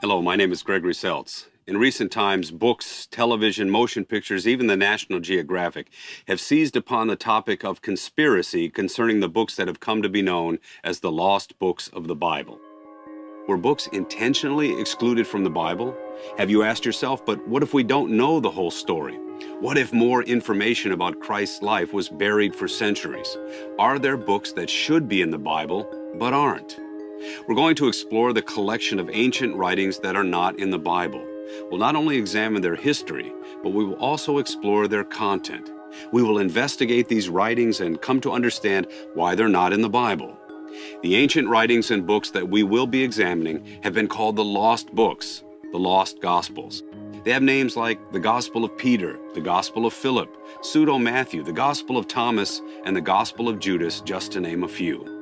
Hello, my name is Gregory Seltz. In recent times, books, television, motion pictures, even the National Geographic have seized upon the topic of conspiracy concerning the books that have come to be known as the lost books of the Bible. Were books intentionally excluded from the Bible? Have you asked yourself, but what if we don't know the whole story? What if more information about Christ's life was buried for centuries? Are there books that should be in the Bible but aren't? We're going to explore the collection of ancient writings that are not in the Bible. We'll not only examine their history, but we will also explore their content. We will investigate these writings and come to understand why they're not in the Bible. The ancient writings and books that we will be examining have been called the lost books, the lost Gospels. They have names like the Gospel of Peter, the Gospel of Philip, Pseudo-Matthew, the Gospel of Thomas, and the Gospel of Judas, just to name a few.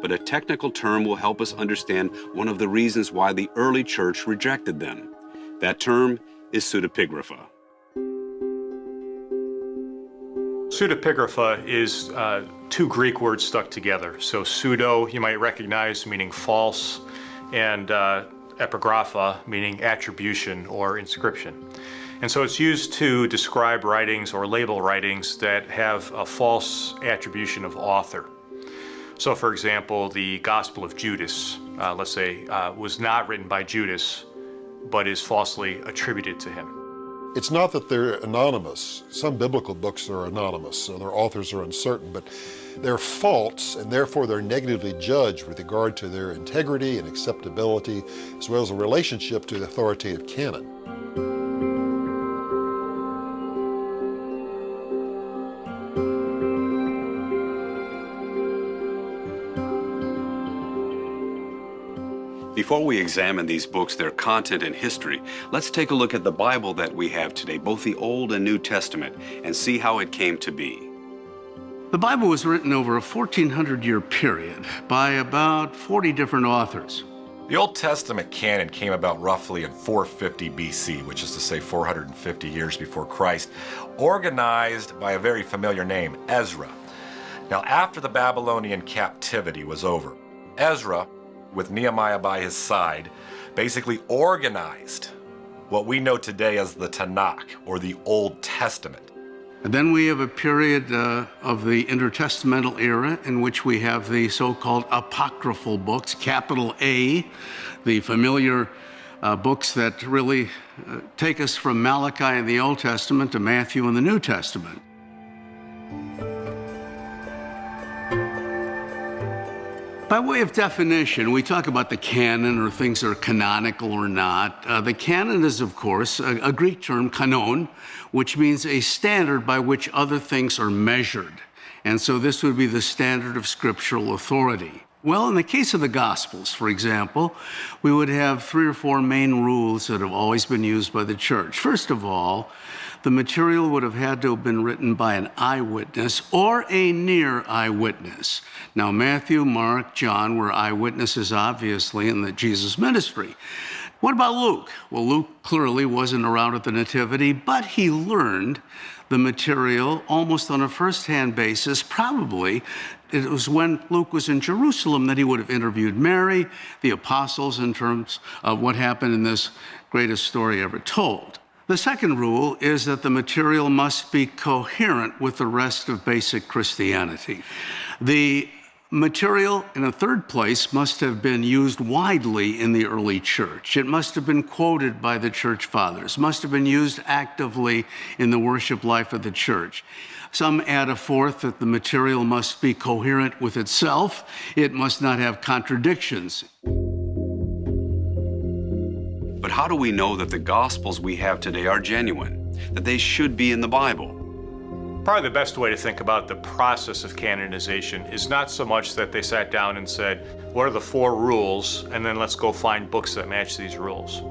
But a technical term will help us understand one of the reasons why the early church rejected them. That term is pseudepigrapha. Pseudepigrapha is two Greek words stuck together. So pseudo, you might recognize, meaning false, and epigrapha, meaning attribution or inscription. And so it's used to describe writings or label writings that have a false attribution of author. So for example, the Gospel of Judas, let's say, was not written by Judas, but is falsely attributed to him. It's not that they're anonymous. Some biblical books are anonymous, so their authors are uncertain, but they're false, and therefore they're negatively judged with regard to their integrity and acceptability, as well as a relationship to the authoritative canon. Before we examine these books, their content and history, let's take a look at the Bible that we have today, both the Old and New Testament, and see how it came to be. The Bible was written over a 1,400-year period by about 40 different authors. The Old Testament canon came about roughly in 450 BC, which is to say 450 years before Christ, organized by a very familiar name, Ezra. Now, after the Babylonian captivity was over, Ezra, with Nehemiah by his side, basically organized what we know today as the Tanakh, or the Old Testament. And then we have a period of the intertestamental era in which we have the so-called apocryphal books, capital A, the familiar books that really take us from Malachi in the Old Testament to Matthew in the New Testament. By way of definition, we talk about the canon, or things that are canonical or not. The canon is, of course, a Greek term, kanon, which means a standard by which other things are measured. And so this would be the standard of scriptural authority. Well, in the case of the Gospels, for example, we would have 3 or 4 main rules that have always been used by the church. First of all, the material would have had to have been written by an eyewitness or a near eyewitness. Now, Matthew, Mark, John were eyewitnesses, obviously, in the Jesus ministry. What about Luke? Well, Luke clearly wasn't around at the Nativity, but he learned the material almost on a first-hand basis. Probably it was when Luke was in Jerusalem that he would have interviewed Mary, the apostles, in terms of what happened in this greatest story ever told. The second rule is that the material must be coherent with the rest of basic Christianity. The material, in a third place, must have been used widely in the early church. It must have been quoted by the church fathers, must have been used actively in the worship life of the church. Some add a fourth, that the material must be coherent with itself. It must not have contradictions. But how do we know that the Gospels we have today are genuine, that they should be in the Bible? Probably the best way to think about the process of canonization is not so much that they sat down and said, what are the 4 rules, and then let's go find books that match these rules.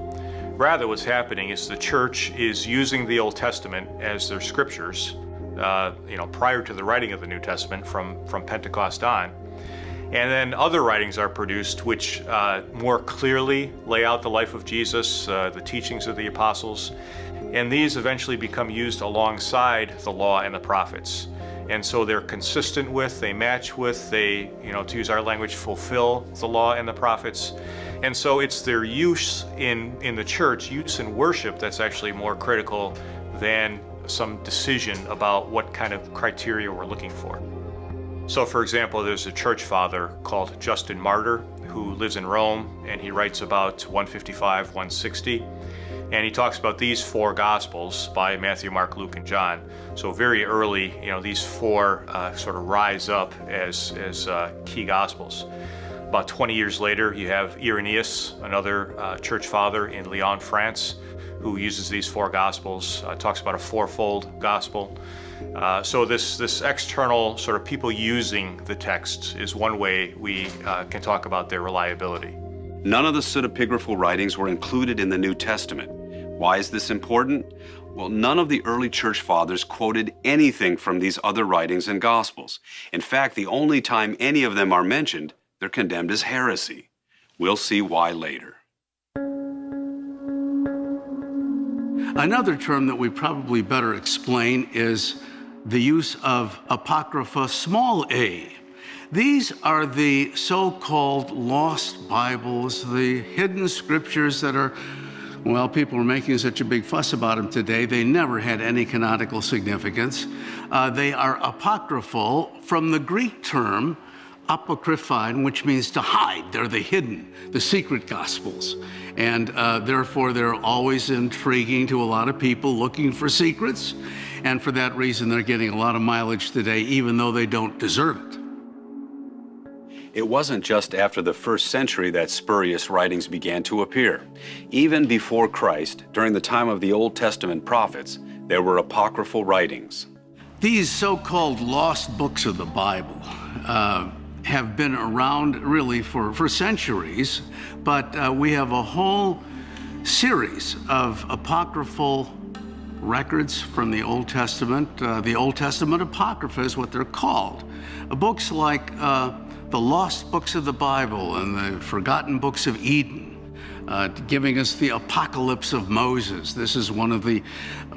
Rather, what's happening is the church is using the Old Testament as their scriptures, prior to the writing of the New Testament from Pentecost on. And then other writings are produced which more clearly lay out the life of Jesus, the teachings of the apostles, and these eventually become used alongside the law and the prophets. And so they're consistent with, they match with, they, to use our language, fulfill the law and the prophets. And so it's their use in the church, use in worship, that's actually more critical than some decision about what kind of criteria we're looking for. So for example, there's a church father called Justin Martyr who lives in Rome, and he writes about 155, 160. And he talks about these four Gospels by Matthew, Mark, Luke, and John. So very early, these four sort of rise up as key Gospels. About 20 years later, you have Irenaeus, another church father in Lyon, France, who uses these four Gospels, talks about a fourfold Gospel. So this external sort of people using the text is one way we can talk about their reliability. None of the pseudepigraphal writings were included in the New Testament. Why is this important? Well, none of the early church fathers quoted anything from these other writings and Gospels. In fact, the only time any of them are mentioned, they're condemned as heresy. We'll see why later. Another term that we probably better explain is the use of Apocrypha small a. These are the so-called lost Bibles, the hidden scriptures that are, well, people are making such a big fuss about them today. They never had any canonical significance. They are apocryphal from the Greek term apokryphine, which means to hide. They're the hidden, the secret Gospels. And therefore, they're always intriguing to a lot of people looking for secrets. And for that reason, they're getting a lot of mileage today, even though they don't deserve it. It wasn't just after the first century that spurious writings began to appear. Even before Christ, during the time of the Old Testament prophets, there were apocryphal writings. These so-called lost books of the Bible have been around really for centuries, but we have a whole series of apocryphal records from the Old Testament. The Old Testament Apocrypha is what they're called. Books like the lost books of the Bible and the forgotten books of Eden, giving us the apocalypse of Moses. This is one of the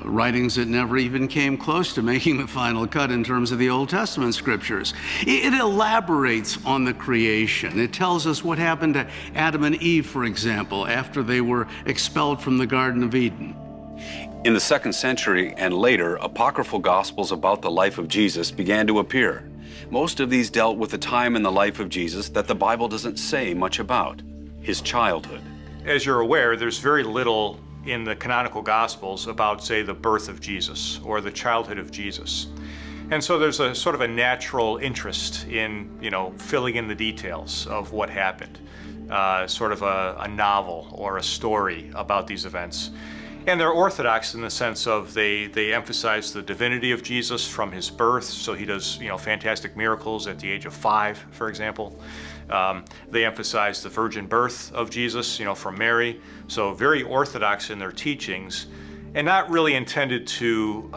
writings that never even came close to making the final cut in terms of the Old Testament scriptures. It elaborates on the creation. It tells us what happened to Adam and Eve, for example, after they were expelled from the Garden of Eden. In the 2nd century and later, apocryphal Gospels about the life of Jesus began to appear. Most of these dealt with a time in the life of Jesus that the Bible doesn't say much about, his childhood. As you're aware, there's very little in the canonical Gospels about, say, the birth of Jesus or the childhood of Jesus. And so there's a sort of a natural interest in, filling in the details of what happened, sort of a novel or a story about these events. And they're orthodox in the sense of they emphasize the divinity of Jesus from his birth. So he does, fantastic miracles at the age of 5, for example. They emphasize the virgin birth of Jesus, from Mary. So very orthodox in their teachings, and not really intended to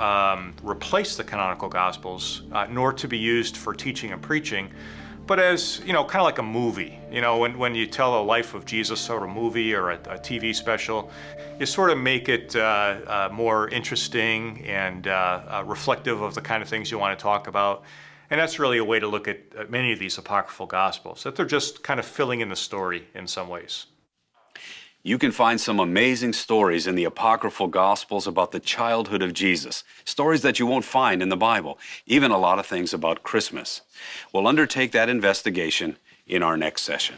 replace the canonical Gospels, nor to be used for teaching and preaching, but as, kind of like a movie. When you tell a life of Jesus sort of movie or a TV special, you sort of make it more interesting and reflective of the kind of things you want to talk about. And that's really a way to look at many of these apocryphal Gospels, that they're just kind of filling in the story in some ways. You can find some amazing stories in the apocryphal Gospels about the childhood of Jesus, stories that you won't find in the Bible, even a lot of things about Christmas. We'll undertake that investigation in our next session.